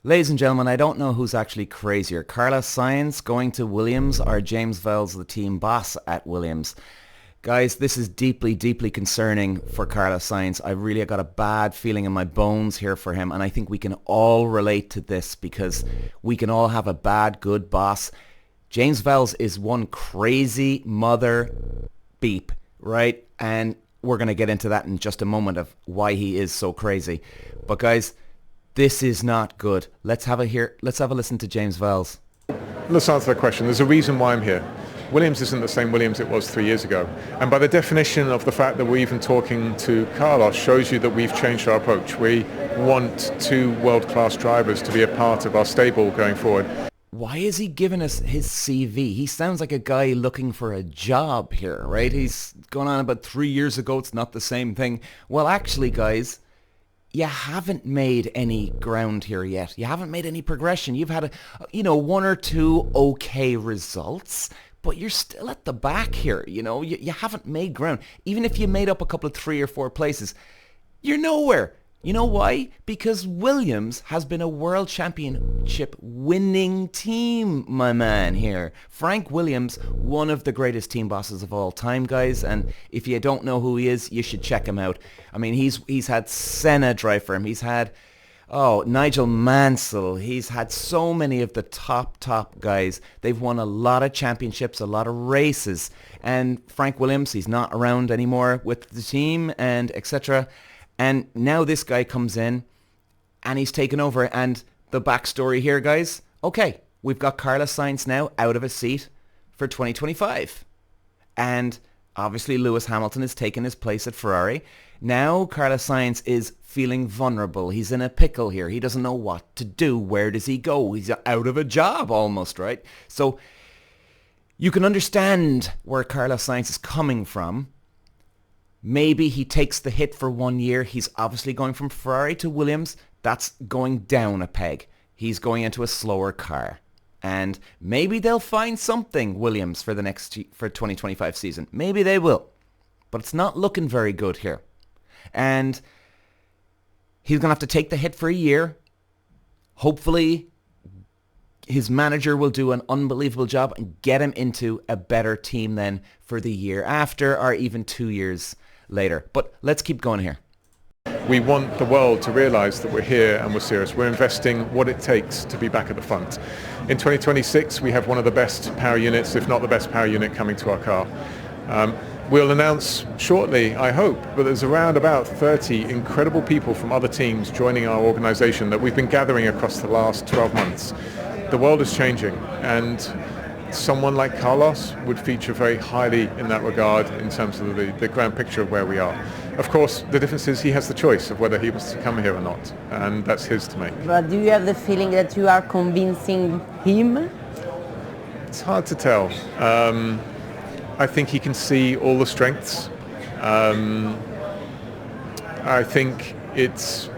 Ladies and gentlemen, I don't know who's actually crazier, Carlos Sainz going to Williams or James Vowles, the team boss at Williams. Guys, this is deeply, deeply concerning for Carlos Sainz. I really got a bad feeling in my bones here for him, and I think we can all relate to this because we can all have a bad, good boss. James Vowles is one crazy mother beep, right? And we're going to get into that in just a moment of why he is so crazy. But guys, this is not good. Let's have a listen to James Vowles. Let's answer that question. There's a reason why I'm here. Williams isn't the same Williams it was 3 years ago. And by the definition of the fact that we're even talking to Carlos shows you that we've changed our approach. We want two world-class drivers to be a part of our stable going forward. Why is he giving us his CV? He sounds like a guy looking for a job here, right? He's going on about 3 years ago. It's not the same thing. Well, actually, guys, you haven't made any ground here yet. You haven't made any progression. You've had, one or two okay results, but you're still at the back here. You haven't made ground. Even if you made up a couple of 3 or 4 places, you're nowhere. You know why? Because Williams has been a world championship winning team, my man here. Frank Williams, one of the greatest team bosses of all time, guys. And if you don't know who he is, you should check him out. I mean, he's had Senna drive for him. He's had, Nigel Mansell. He's had so many of the top guys. They've won a lot of championships, a lot of races. And Frank Williams, he's not around anymore with the team and etc. And now this guy comes in and he's taken over. And the backstory here, guys, okay, we've got Carlos Sainz now out of a seat for 2025. And obviously Lewis Hamilton has taken his place at Ferrari. Now Carlos Sainz is feeling vulnerable. He's in a pickle here. He doesn't know what to do. Where does he go? He's out of a job almost, right? So you can understand where Carlos Sainz is coming from. Maybe he takes the hit for 1 year. He's obviously going from Ferrari to Williams. That's going down a peg. He's going into a slower car. And maybe they'll find something, Williams, for 2025 season. Maybe they will. But it's not looking very good here. And he's going to have to take the hit for a year. Hopefully, his manager will do an unbelievable job and get him into a better team then for the year after or even 2 years later. But let's keep going here. We want the world to realise that we're here and we're serious. We're investing what it takes to be back at the front. In 2026, we have one of the best power units, if not the best power unit, coming to our car. We'll announce shortly, I hope, but there's around about 30 incredible people from other teams joining our organisation that we've been gathering across the last 12 months. The world is changing, and someone like Carlos would feature very highly in that regard in terms of the grand picture of where we are. Of course, the difference is he has the choice of whether he wants to come here or not, and that's his to make. But do you have the feeling that you are convincing him? It's hard to tell. I think he can see all the strengths. I think it's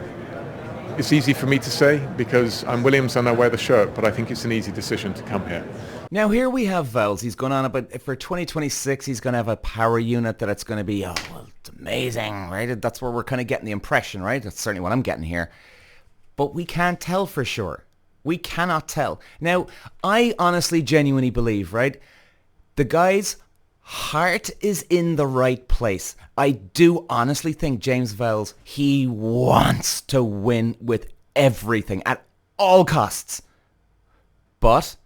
easy for me to say because I'm Williams and I wear the shirt, but I think it's an easy decision to come here. Now here we have Vowles. He's going on about for 2026 he's going to have a power unit that it's going to be, it's amazing, right? That's where we're kind of getting the impression, right? That's certainly what I'm getting here. But we can't tell for sure. We cannot tell. Now, I honestly, genuinely believe, right? The guy's heart is in the right place. I do honestly think James Vowles, he wants to win with everything at all costs. But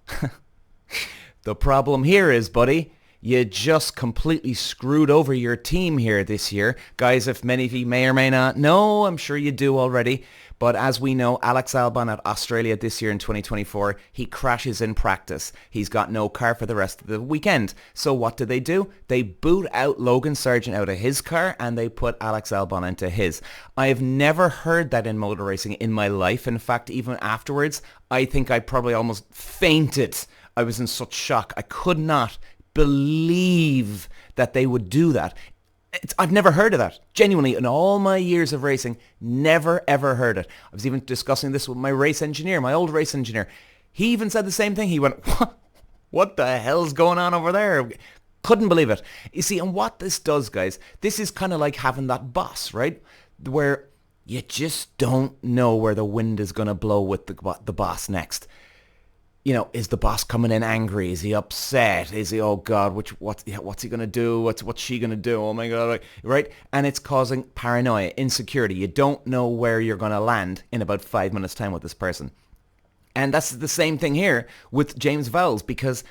the problem here is, buddy, you just completely screwed over your team here this year. Guys, if many of you may or may not know, I'm sure you do already. But as we know, Alex Albon at Australia this year in 2024, he crashes in practice. He's got no car for the rest of the weekend. So what do? They boot out Logan Sargent out of his car and they put Alex Albon into his. I have never heard that in motor racing in my life. In fact, even afterwards, I think I probably almost fainted. I was in such shock. I could not believe that they would do that. I've never heard of that. Genuinely, in all my years of racing, never ever heard it. I was even discussing this with my race engineer, my old race engineer. He even said the same thing. He went, what the hell's going on over there? Couldn't believe it. You see, and what this does, guys, this is kind of like having that boss, right? Where You just don't know where the wind is going to blow with the boss next. You know, is the boss coming in angry? Is he upset? Is he, oh God, what's he going to do? What's she going to do? Oh my God, right? And it's causing paranoia, insecurity. You don't know where you're going to land in about 5 minutes' time with this person. And that's the same thing here with James Vowles, because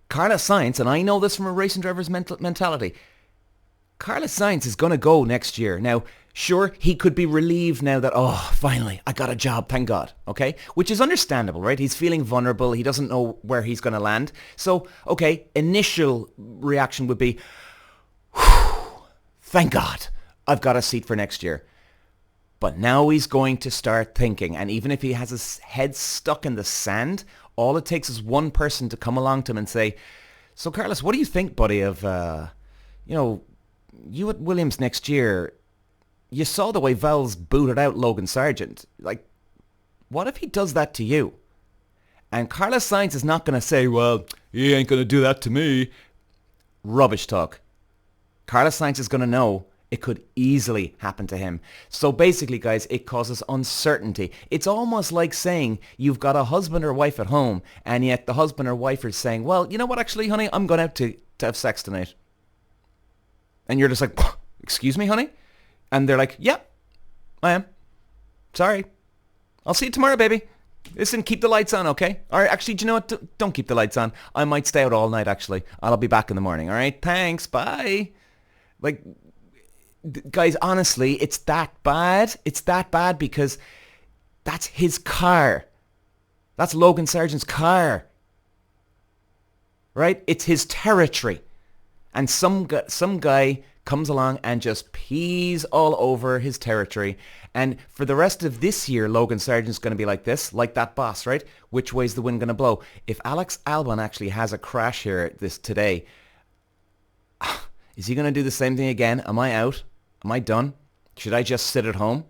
Carlos Sainz, and I know this from a racing driver's mentality, Carlos Sainz is going to go next year. Now, sure, he could be relieved now that, oh, finally, I got a job, thank God, okay? Which is understandable, right? He's feeling vulnerable. He doesn't know where he's going to land. So, okay, initial reaction would be, thank God, I've got a seat for next year. But now he's going to start thinking, and even if he has his head stuck in the sand, all it takes is one person to come along to him and say, so Carlos, what do you think, buddy, of, you at Williams next year? You saw the way Vowles booted out Logan Sargent. Like, what if he does that to you? And Carlos Sainz is not going to say, well, he ain't going to do that to me. Rubbish talk. Carlos Sainz is going to know it could easily happen to him. So basically, guys, it causes uncertainty. It's almost like saying you've got a husband or wife at home, and yet the husband or wife is saying, well, you know what, actually, honey, I'm going out to have sex tonight. And you're just like, excuse me, honey? And they're like, yeah, I am. Sorry. I'll see you tomorrow, baby. Listen, keep the lights on, okay? All right, actually, do you know what? Don't keep the lights on. I might stay out all night, actually. I'll be back in the morning, all right? Thanks, bye. Like, guys, honestly, it's that bad. It's that bad because that's his car. That's Logan Sargent's car. Right? It's his territory. And some guy comes along and just pees all over his territory. And for the rest of this year, Logan Sargent's going to be like this, like that boss, right? Which way's the wind going to blow? If Alex Albon actually has a crash here today, is he going to do the same thing again? Am I out? Am I done? Should I just sit at home?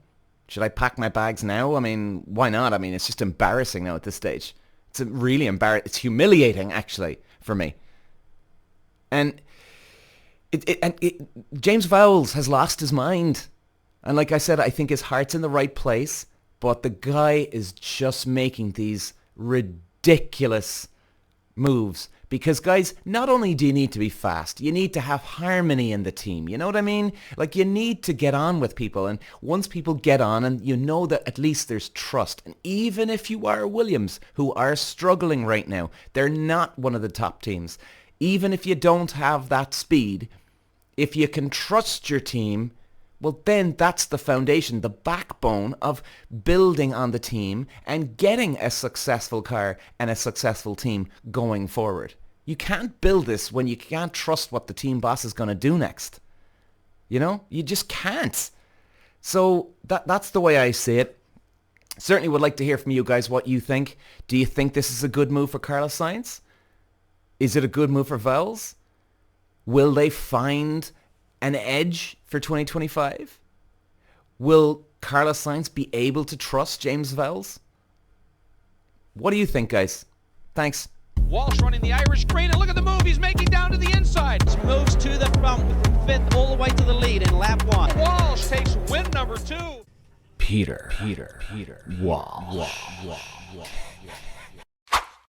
Should I pack my bags now? I mean, why not? I mean, it's just embarrassing now at this stage. It's really embarrassing. It's humiliating, actually, for me. And James Vowles has lost his mind. And like I said, I think his heart's in the right place, but the guy is just making these ridiculous moves. Because, guys, not only do you need to be fast, you need to have harmony in the team. You know what I mean? Like, you need to get on with people. And once people get on, and you know that at least there's trust. And even if you are Williams, who are struggling right now, they're not one of the top teams. Even if you don't have that speed, if you can trust your team, well, then that's the foundation, the backbone of building on the team and getting a successful car and a successful team going forward. You can't build this when you can't trust what the team boss is going to do next. You know, you just can't. So that's the way I see it. Certainly would like to hear from you guys what you think. Do you think this is a good move for Carlos Sainz? Is it a good move for Vowles? Will they find an edge for 2025? Will Carlos Sainz be able to trust James Vowles? What do you think, guys? Thanks. Walsh running the Irish green, and look at the move he's making down to the inside. Moves to the front with fifth all the way to the lead in lap one. Walsh takes win number 2. Peter. Walsh.